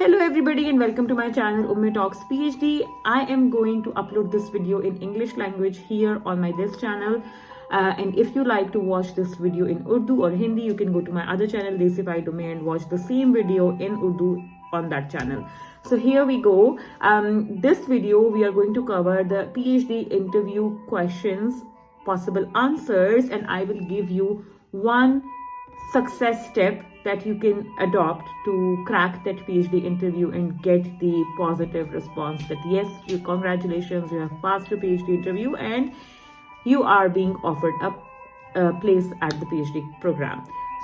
Hello everybody and welcome to my channel Umme Talks PhD. I am going to upload this video in English language here on this channel. And if you like to watch this video in Urdu or Hindi, you can go to my other channel Desified Umme and watch the same video in Urdu on that channel. So here we go. This video we are going to cover the PhD interview questions, possible answers, and I will give you one success step that you can adopt to crack that PhD interview and get the positive response that yes, congratulations, you have passed your PhD interview and you are being offered a place at the PhD program.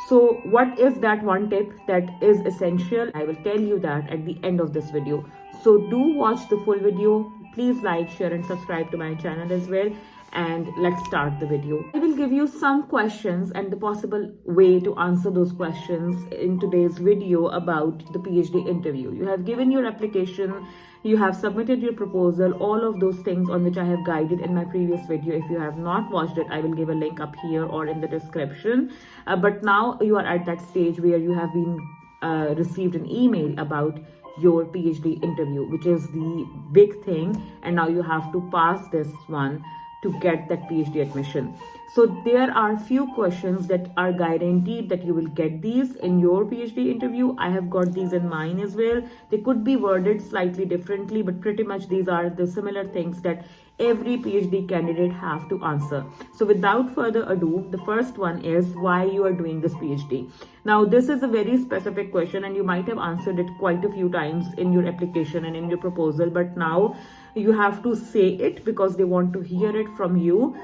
So what is that one tip that is essential? I will tell you that at the end of this video. So do watch the full video. Please like, share and subscribe to my channel as well. And let's start the video. I will give you some questions and the possible way to answer those questions in today's video about the PhD interview. You have given your application, you have submitted your proposal, all of those things on which I have guided in my previous video. If you have not watched it, I will give a link up here or in the description. But now you are at that stage where you have been received an email about your PhD interview, which is the big thing, and now you have to pass this one to get that PhD admission. So there are few questions that are guaranteed that you will get these in your PhD interview. I have got these in mine as well. They could be worded slightly differently, but pretty much these are the similar things that every PhD candidate have to answer. So without further ado, the first one is why you are doing this PhD. Now this is a very specific question and you might have answered it quite a few times in your application and in your proposal, but now you have to say it because they want to hear it from you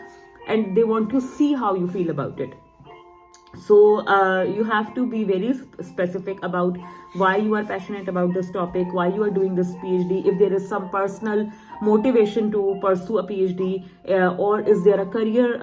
and they want to see how you feel about it. So you have to be very specific about why you are passionate about this topic, why you are doing this PhD, if there is some personal motivation to pursue a PhD, or is there a career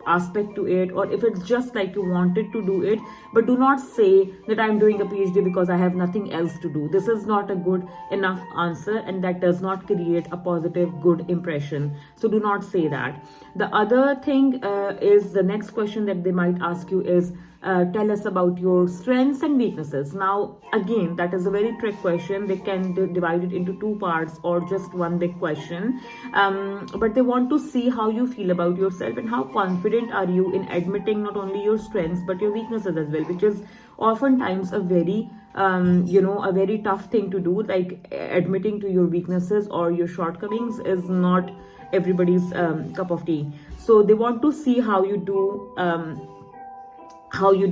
aspect to it, or if it's just like you wanted to do it. But do not say that I'm doing a PhD because I have nothing else to do. This is not a good enough answer and that does not create a positive good impression. So do not say that. The other thing is the next question that they might ask you is tell us about your strengths and weaknesses. Now again, that is a very trick question. They can divide it into two parts or just one big question, but they want to see how you feel about yourself and how confident are you in admitting not only your strengths but your weaknesses as well, which is oftentimes a very a very tough thing to do. Like admitting to your weaknesses or your shortcomings is not everybody's cup of tea. So they want to see how you do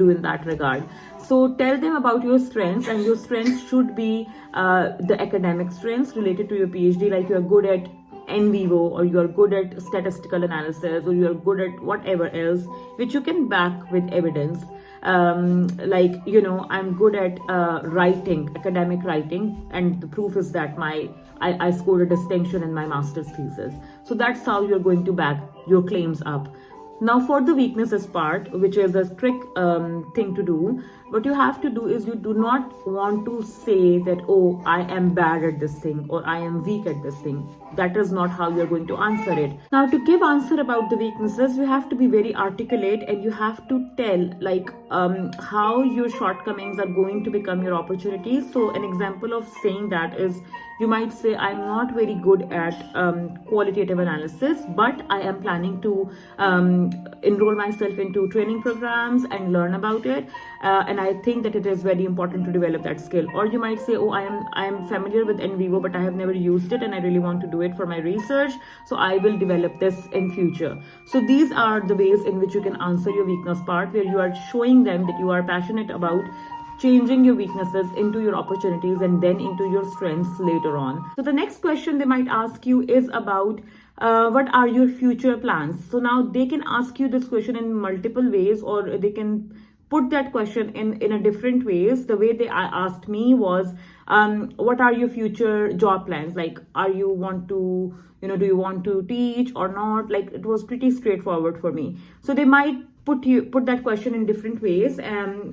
in that regard. So tell them about your strengths, and your strengths should be the academic strengths related to your PhD, like you're good at in vivo, or you're good at statistical analysis, or you're good at whatever else which you can back with evidence. Like I'm good at writing, academic writing, and the proof is that I scored a distinction in my master's thesis. So that's how you're going to back your claims up. Now for the weaknesses part, which is a trick thing to do, what you have to do is you do not want to say that, oh, I am bad at this thing or I am weak at this thing. That is not how you're going to answer it. Now to give answer about the weaknesses, you have to be very articulate and you have to tell like how your shortcomings are going to become your opportunities. So an example of saying that is, you might say, I'm not very good at qualitative analysis, but I am planning to enroll myself into training programs and learn about it. And I think that it is very important to develop that skill. Or you might say, oh, I am familiar with in vivo, but I have never used it and I really want to do it for my research. So I will develop this in future. So these are the ways in which you can answer your weakness part, where you are showing them that you are passionate about changing your weaknesses into your opportunities and then into your strengths later on. So the next question they might ask you is about what are your future plans? So now they can ask you this question in multiple ways, or they can put that question in a different ways. The way they asked me was, what are your future job plans? Like, do you want to teach or not? Like, it was pretty straightforward for me. So they might put that question in different ways,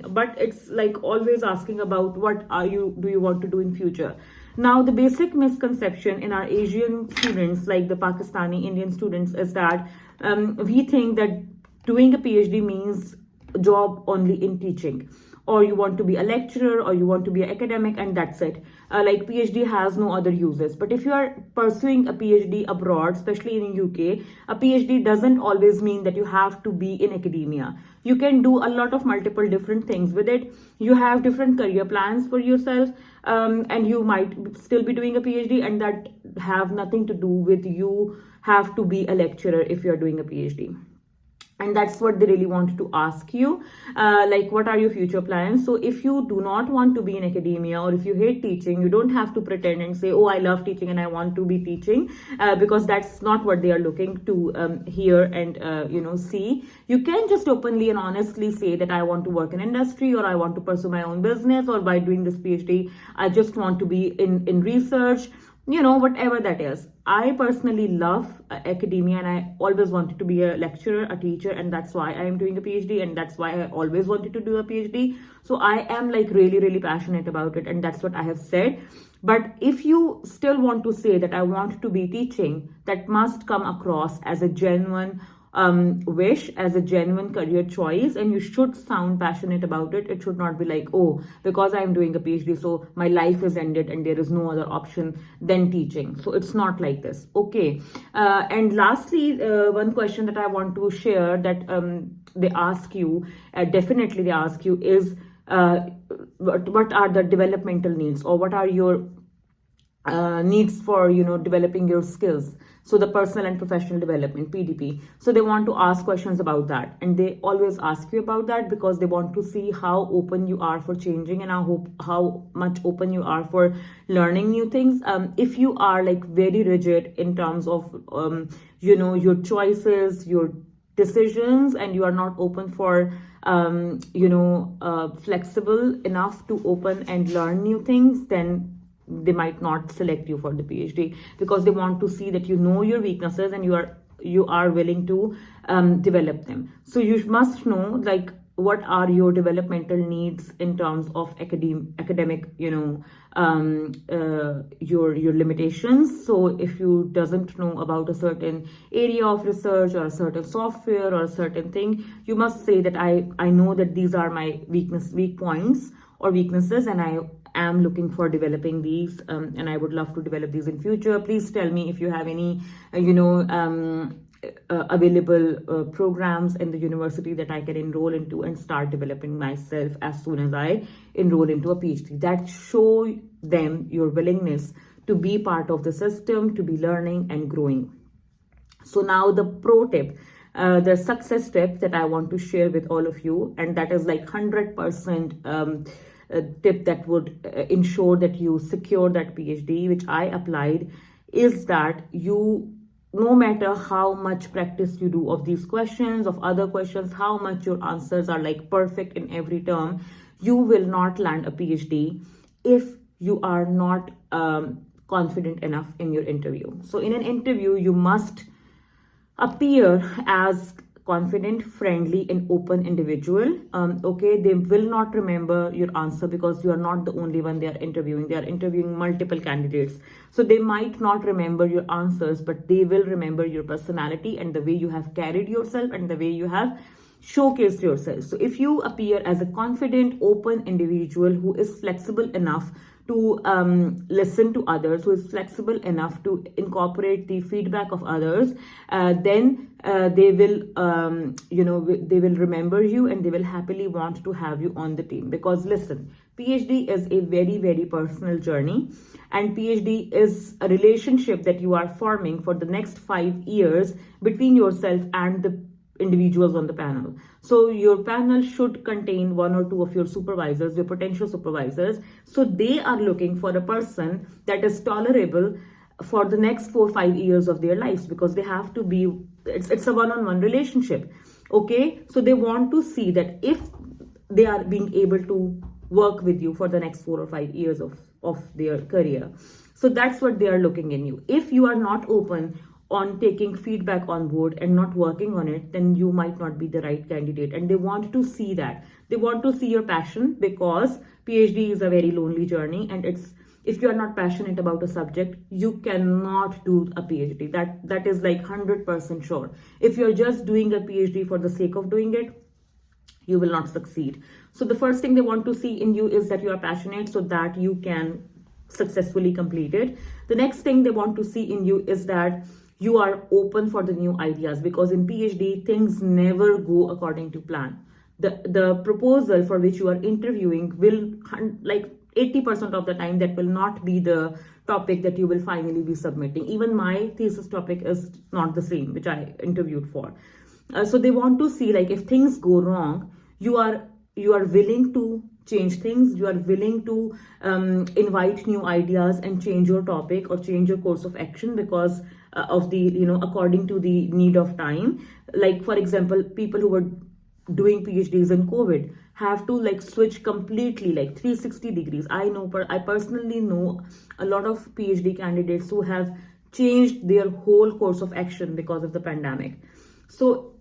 but it's like always asking about what do you want to do in future. Now the basic misconception in our Asian students, like the Pakistani Indian students, is that we think that doing a PhD means job only in teaching, or you want to be a lecturer, or you want to be an academic, and that's it. Like PhD has no other uses. But if you are pursuing a PhD abroad, especially in UK, a PhD doesn't always mean that you have to be in academia. You can do a lot of multiple different things with it. You have different career plans for yourself, and you might still be doing a PhD, and that have nothing to do with you have to be a lecturer if you're doing a PhD. And that's what they really want to ask you, like what are your future plans. So if you do not want to be in academia, or if you hate teaching, you don't have to pretend and say, oh, I love teaching and I want to be teaching, because that's not what they are looking to hear and see. You can just openly and honestly say that I want to work in industry, or I want to pursue my own business, or by doing this PhD I just want to be in research, whatever that is. I personally love academia, and I always wanted to be a lecturer, a teacher, and that's why I am doing a PhD, and that's why I always wanted to do a PhD. So I am like really, really passionate about it, and that's what I have said. But if you still want to say that I want to be teaching, that must come across as a genuine wish, as a genuine career choice, and you should sound passionate about it. It should not be like, oh, because I'm doing a PhD, so my life is ended and there is no other option than teaching. So it's not like this. Okay. And lastly, one question that I want to share that they ask you, definitely they ask you, is what are the developmental needs, or what are your needs for developing your skills. So the personal and professional development, PDP. So they want to ask questions about that, and they always ask you about that because they want to see how open you are for changing, and how much open you are for learning new things. If you are like very rigid in terms of your choices, your decisions, and you are not open for flexible enough to open and learn new things, then they might not select you for the PhD, because they want to see that you know your weaknesses and you are willing to develop them. So you must know like what are your developmental needs in terms of academic your limitations. So if you doesn't know about a certain area of research, or a certain software, or a certain thing, you must say that I know that these are my weak points or weaknesses, and I am looking for developing these, and I would love to develop these in future. Please tell me if you have any available programs in the university that I can enroll into and start developing myself as soon as I enroll into a PhD. That show them your willingness to be part of the system, to be learning and growing. So now the pro tip, the success tip that I want to share with all of you, and that is like 100% tip that would ensure that you secure that PhD, which I applied, is that you, no matter how much practice you do of these questions, of other questions, how much your answers are like perfect in every term, you will not land a PhD if you are not confident enough in your interview. So in an interview, you must appear as confident, friendly, and open individual. Okay, they will not remember your answer because you are not the only one they are interviewing. They are interviewing multiple candidates. So they might not remember your answers, but they will remember your personality and the way you have carried yourself and the way you have showcased yourself. So if you appear as a confident, open individual who is flexible enough to listen to others, who is flexible enough to incorporate the feedback of others, then they will they will remember you, and they will happily want to have you on the team. Because listen, PhD is a very, very personal journey, and PhD is a relationship that you are forming for the next 5 years between yourself and the individuals on the panel. So your panel should contain 1 or 2 of your supervisors, your potential supervisors. So they are looking for a person that is tolerable for the next 4 or 5 years of their lives, because they have to be, it's a one-on-one relationship. Okay, so they want to see that if they are being able to work with you for the next 4 or 5 years of their career. So that's what they are looking in you. If you are not open on taking feedback on board and not working on it, then you might not be the right candidate. And they want to see that. They want to see your passion, because PhD is a very lonely journey, and if you are not passionate about a subject, you cannot do a PhD. That is like 100% sure. If you're just doing a PhD for the sake of doing it, you will not succeed. So the first thing they want to see in you is that you are passionate so that you can successfully complete it. The next thing they want to see in you is that you are open for the new ideas, because in PhD things never go according to plan. The proposal for which you are interviewing will, like 80% of the time, that will not be the topic that you will finally be submitting. Even my thesis topic is not the same which I interviewed for. So they want to see, like, if things go wrong, you are willing to change things, you are willing to invite new ideas and change your topic or change your course of action because of the, according to the need of time. Like, for example, people who were doing PhDs in COVID have to like switch completely, like 360 degrees. I personally know a lot of PhD candidates who have changed their whole course of action because of the pandemic. So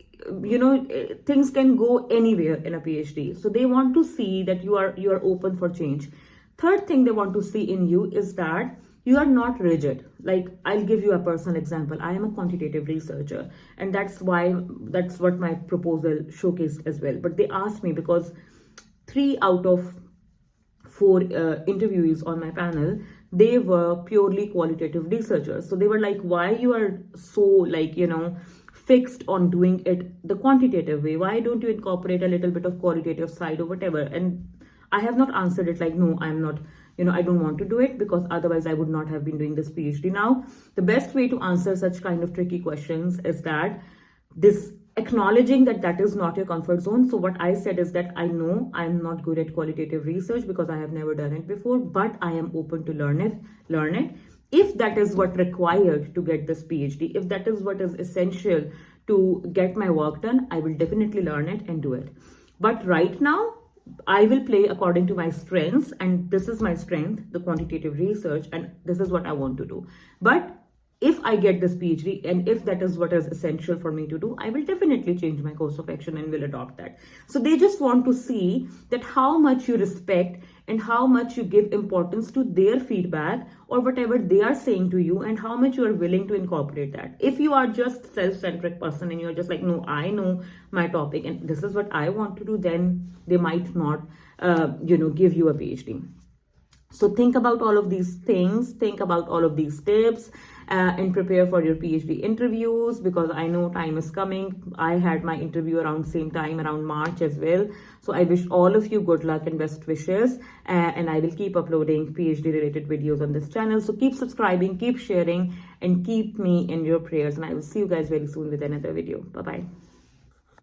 things can go anywhere in a PhD. So they want to see that you are open for change. Third thing they want to see in you is that you are not rigid. Like, I'll give you a personal example. I am a quantitative researcher, and that's what my proposal showcased as well. But they asked me, because 3 out of 4 interviewees on my panel, they were purely qualitative researchers. So they were like, why you are so, like, fixed on doing it the quantitative way? Why don't you incorporate a little bit of qualitative side or whatever? And I have not answered it like, no, I'm not, I don't want to do it, because otherwise I would not have been doing this PhD. Now, the best way to answer such kind of tricky questions is that this acknowledging that is not your comfort zone. So what I said is that I know I'm not good at qualitative research because I have never done it before, but I am open to learn it. If that is what required to get this PhD, if that is what is essential to get my work done, I will definitely learn it and do it. But right now, I will play according to my strengths, and this is my strength, the quantitative research, and this is what I want to do. But if I get this PhD, and if that is what is essential for me to do, I will definitely change my course of action and will adopt that. So they just want to see that how much you respect and how much you give importance to their feedback or whatever they are saying to you, and how much you are willing to incorporate that. If you are just self-centric person and you're just like, no, I know my topic and this is what I want to do, then they might not, give you a PhD. So think about all of these things, think about all of these tips, and prepare for your PhD interviews, because I know time is coming. I had my interview around same time, around March as well. So I wish all of you good luck and best wishes, and I will keep uploading PhD related videos on this channel. So keep subscribing, keep sharing, and keep me in your prayers, and I will see you guys very soon with another video. Bye bye.